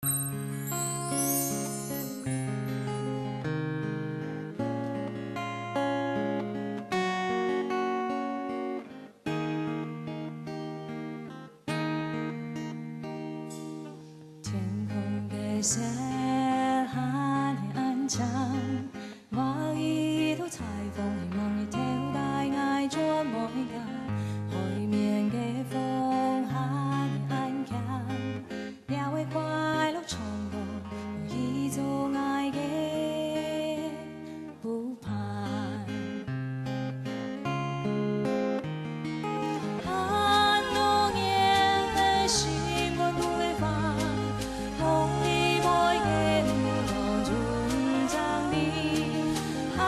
天空的色很暗沉，畫一道彩虹，希望一條大愛捉摸一個海面嘅風很安強，兩位快樂衝過一種愛嘅湖畔。很多年的習慣不會放，夢裡愛嘅我尊重你。很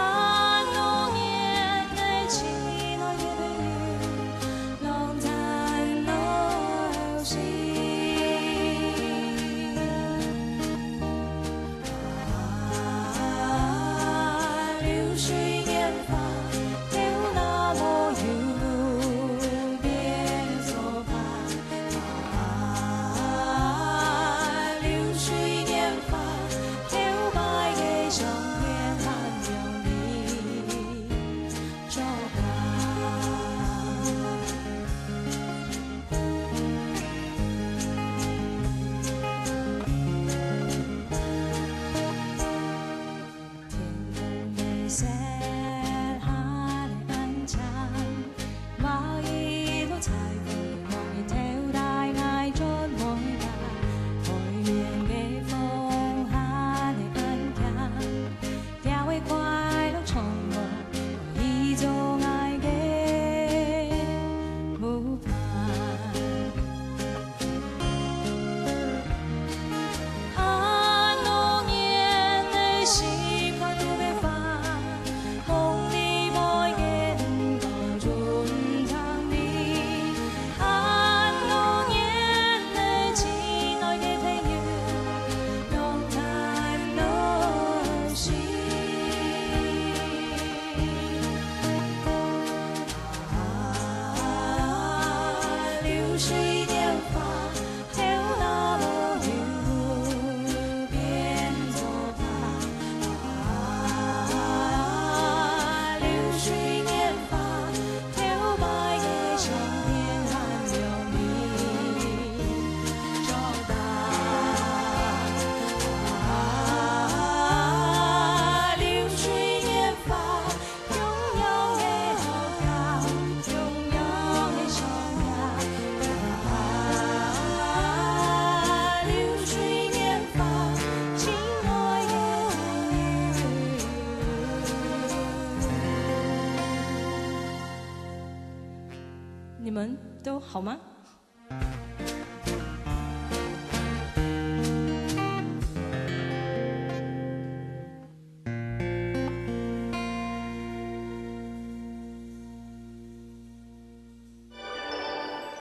多年的親愛嘅朋友，long time no see。流水年華，就那麼永別作伴。流水年華，就擺嘅相片很有你作伴。天空的色很暗沉，畫一道彩虹，望一條大愛捉摸一個海面嘅風很安強，兩位快樂衝過一種愛嘅湖畔。很多年的習慣不會放，夢裡愛嘅我尊重你。很多年的親愛嘅朋友，long time no see。流水年華，就那麼永別作伴。流水年華，就擺嘅相片很有你作伴。流水年華，永遠嘅好感，永遠嘅相約。流水年華，親愛嘅朋友。你們都好嗎？